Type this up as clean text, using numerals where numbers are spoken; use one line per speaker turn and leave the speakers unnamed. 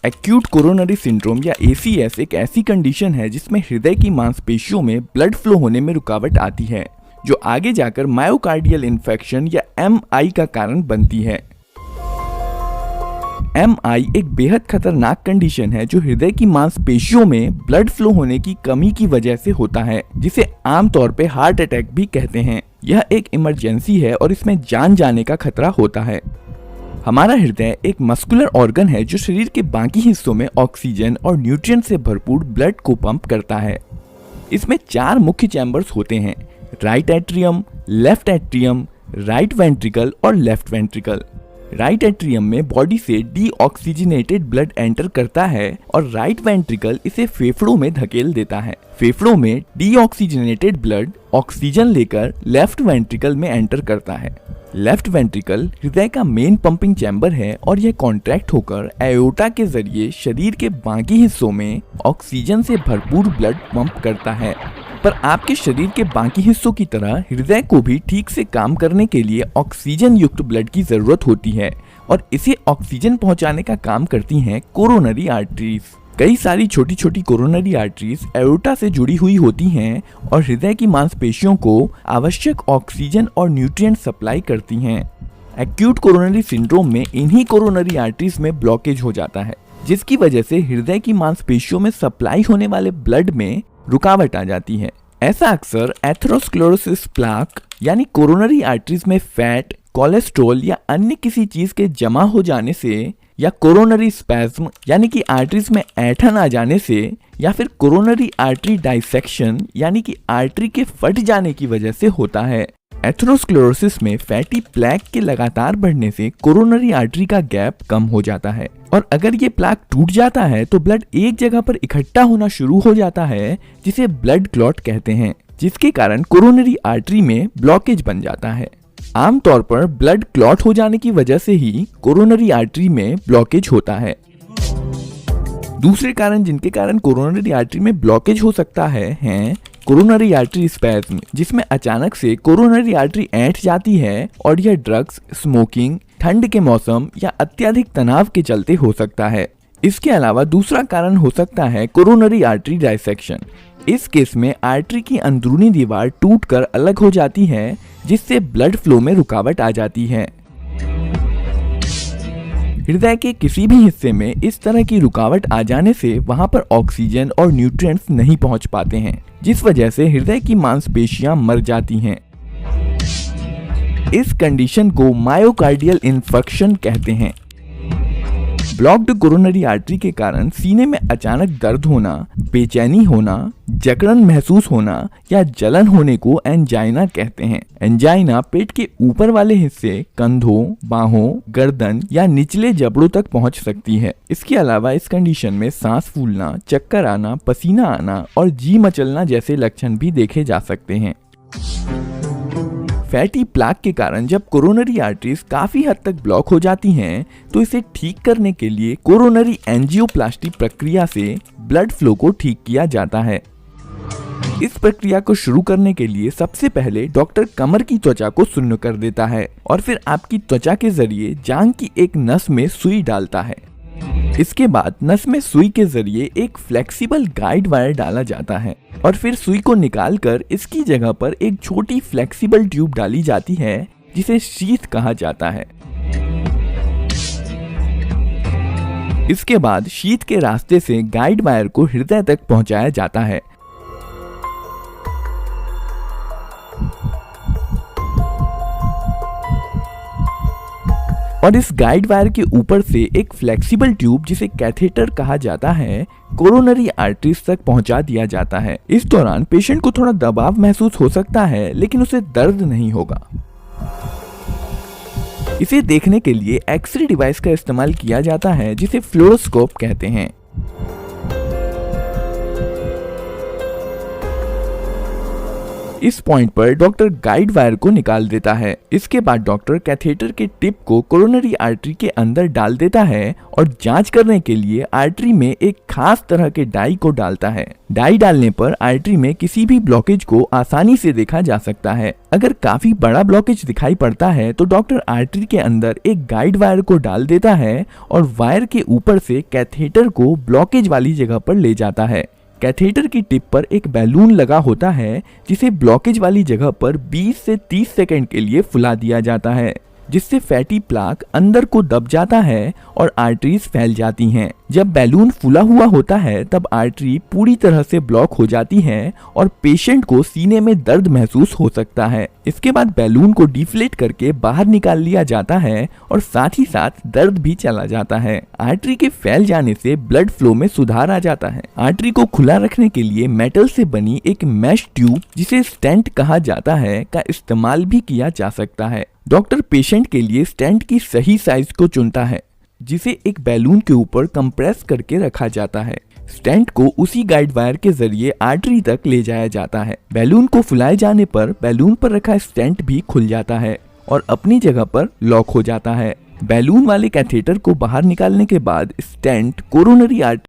Acute coronary syndrome या ACS एक ऐसी कंडीशन है जिसमें हृदय की मांसपेशियों में ब्लड फ्लो होने में रुकावट आती है, जो आगे जाकर मायोकार्डियल इन्फेक्शन या MI का कारण बनती है। MI एक बेहद खतरनाक कंडीशन है जो हृदय की मांसपेशियों में ब्लड फ्लो होने की कमी की वजह से होता है, जिसे आमतौर पे हार्ट अटैक भी कहते हैं। यह एक इमरजेंसी है और इसमें जान जाने का खतरा होता है। हमारा हृदय एक मस्कुलर ऑर्गन है जो शरीर के बाकी हिस्सों में ऑक्सीजन और न्यूट्रिएंट से भरपूर ब्लड को पंप करता है। इसमें 4 मुख्य चैम्बर्स होते हैं: right atrium, left atrium, right ventricle और लेफ्ट वेंट्रिकल। राइट एट्रियम में बॉडी से डीऑक्सीजनेटेड ब्लड एंटर करता है और राइट वेंट्रिकल इसे फेफड़ों में धकेल देता है। फेफड़ों में डीऑक्सीजनेटेड ब्लड ऑक्सीजन लेकर लेफ्ट वेंट्रिकल में एंटर करता है। लेफ्ट वेंट्रिकल हृदय का मेन पंपिंग चैम्बर है और यह कॉन्ट्रैक्ट होकर एओर्टा के जरिए शरीर के बाकी हिस्सों में ऑक्सीजन से भरपूर ब्लड पंप करता है। पर आपके शरीर के बाकी हिस्सों की तरह हृदय को भी ठीक से काम करने के लिए ऑक्सीजन युक्त ब्लड की जरूरत होती है और इसे ऑक्सीजन पहुंचाने का काम करती हैं कोरोनरी आर्टरीज। कई सारी छोटी छोटी कोरोनरी आर्टरीज एओर्टा से जुड़ी हुई होती हैं और हृदय की मांसपेशियों को आवश्यक ऑक्सीजन और न्यूट्रिएंट सप्लाई करती हैं। एक्यूट कोरोनरी सिंड्रोम में इन्हीं कोरोनरी आर्टरीज में ब्लॉकेज हो जाता है, जिसकी वजह से हृदय की मांसपेशियों में सप्लाई होने वाले ब्लड में रुकावट आ जाती है। ऐसा अक्सर एथेरोस्क्लेरोसिस प्लाक यानी कोरोनरी आर्टरीज में फैट, कोलेस्ट्रॉल या अन्य किसी चीज के जमा हो जाने से, या कोरोनरी स्पैज्म यानी कि आर्टरीज में ऐंठन आ जाने से, या फिर कोरोनरी आर्टरी डाइसेक्शन यानी कि आर्टरी के फट जाने की वजह से होता है। एथेरोस्क्लेरोसिस में फैटी प्लैक के लगातार बढ़ने से कोरोनरी आर्टरी का गैप कम हो जाता है और अगर ये प्लाक टूट जाता है तो ब्लड एक जगह पर इकट्ठा होना शुरू हो जाता है, जिसे ब्लड क्लॉट कहते हैं, जिसके कारण कोरोनरी आर्टरी में ब्लॉकेज बन जाता है। आमतौर पर ब्लड क्लॉट हो जाने की वजह से ही कोरोनरी आर्टरी में ब्लॉकेज होता है। दूसरे कारण जिनके कारण कोरोनरी आर्टरी में ब्लॉकेज हो सकता है हैं कोरोनरी आर्टरी स्पैज्म, जिसमें अचानक से कोरोनरी आर्टरी ऐंठ जाती है और यह ड्रग्स, स्मोकिंग, ठंड के मौसम या अत्यधिक तनाव के चलते हो सकता है। इसके अलावा दूसरा कारण हो सकता है कोरोनरी आर्टरी डाइसेक्शन। इस केस में आर्टरी की अंदरूनी दीवार टूटकर अलग हो जाती है, जिससे ब्लड फ्लो में रुकावट आ जाती है। हृदय के किसी भी हिस्से में इस तरह की रुकावट आ जाने से वहां पर ऑक्सीजन और न्यूट्रिएंट्स नहीं पहुंच पाते हैं, जिस वजह से हृदय की मांसपेशियां मर जाती हैं। इस कंडीशन को मायोकार्डियल इन्फेक्शन कहते हैं। ब्लॉक्ड कोरोनरी आर्टरी के कारण सीने में अचानक दर्द होना, बेचैनी होना, जकड़न महसूस होना या जलन होने को एंजाइना कहते हैं। एंजाइना पेट के ऊपर वाले हिस्से, कंधों, बाहों, गर्दन या निचले जबड़ों तक पहुंच सकती है। इसके अलावा इस कंडीशन में सांस फूलना, चक्कर आना, पसीना आना और जी मचलना जैसे लक्षण भी देखे जा सकते हैं। फैटी प्लाक के कारण जब कोरोनरी आर्टरीज काफी हद तक ब्लॉक हो जाती हैं, तो इसे ठीक करने के लिए कोरोनरी एंजियोप्लास्टी प्रक्रिया से ब्लड फ्लो को ठीक किया जाता है। इस प्रक्रिया को शुरू करने के लिए सबसे पहले डॉक्टर कमर की त्वचा को सुन्न कर देता है और फिर आपकी त्वचा के जरिए जांघ की एक नस में सुई डालता है। इसके बाद नस में सुई के जरिए एक फ्लेक्सिबल गाइड वायर डाला जाता है और फिर सुई को निकालकर इसकी जगह पर एक छोटी फ्लेक्सिबल ट्यूब डाली जाती है, जिसे शीथ कहा जाता है। इसके बाद शीथ के रास्ते से गाइड वायर को हृदय तक पहुंचाया जाता है। और इस गाइड वायर के ऊपर से एक फ्लेक्सिबल ट्यूब, जिसे कैथेटर कहा जाता है, कोरोनरी आर्टरीज तक पहुंचा दिया जाता है। इस दौरान पेशेंट को थोड़ा दबाव महसूस हो सकता है, लेकिन उसे दर्द नहीं होगा। इसे देखने के लिए एक्सरे डिवाइस का इस्तेमाल किया जाता है, जिसे फ्लोरोस्कोप कहते हैं। इस पॉइंट पर डॉक्टर गाइड वायर को निकाल देता है। इसके बाद डॉक्टर कैथेटर के टिप को कोरोनरी आर्टरी के अंदर डाल देता है और जांच करने के लिए आर्टरी में एक खास तरह के डाई को डालता है। डाई डालने पर आर्टरी में किसी भी ब्लॉकेज को आसानी से देखा जा सकता है। अगर काफी बड़ा ब्लॉकेज दिखाई पड़ता है तो डॉक्टर आर्टरी के अंदर एक गाइड वायर को डाल देता है और वायर के ऊपर से कैथेटर को ब्लॉकेज वाली जगह पर ले जाता है। कैथेटर की टिप पर एक बैलून लगा होता है जिसे ब्लॉकेज वाली जगह पर 20 से 30 सेकंड के लिए फुला दिया जाता है, जिससे फैटी प्लाक अंदर को दब जाता है और आर्टरीज फैल जाती हैं। जब बैलून फूला हुआ होता है तब आर्टरी पूरी तरह से ब्लॉक हो जाती है और पेशेंट को सीने में दर्द महसूस हो सकता है। इसके बाद बैलून को डिफ्लेट करके बाहर निकाल लिया जाता है और साथ ही साथ दर्द भी चला जाता है। आर्टरी के फैल जाने से ब्लड फ्लो में सुधार आ जाता है। आर्टरी को खुला रखने के लिए मेटल से बनी एक मैश ट्यूब, जिसे स्टेंट कहा जाता है, का इस्तेमाल भी किया जा सकता है। डॉक्टर पेशेंट के लिए स्टेंट की सही साइज को चुनता है, जिसे एक बैलून के ऊपर कंप्रेस करके रखा जाता है। स्टेंट को उसी गाइड वायर के जरिए आर्टरी तक ले जाया जाता है। बैलून को फुलाए जाने पर बैलून पर रखा स्टेंट भी खुल जाता है और अपनी जगह पर लॉक हो जाता है। बैलून वाले कैथेटर को बाहर निकालने के बाद स्टेंट कोरोनरी आर्टरी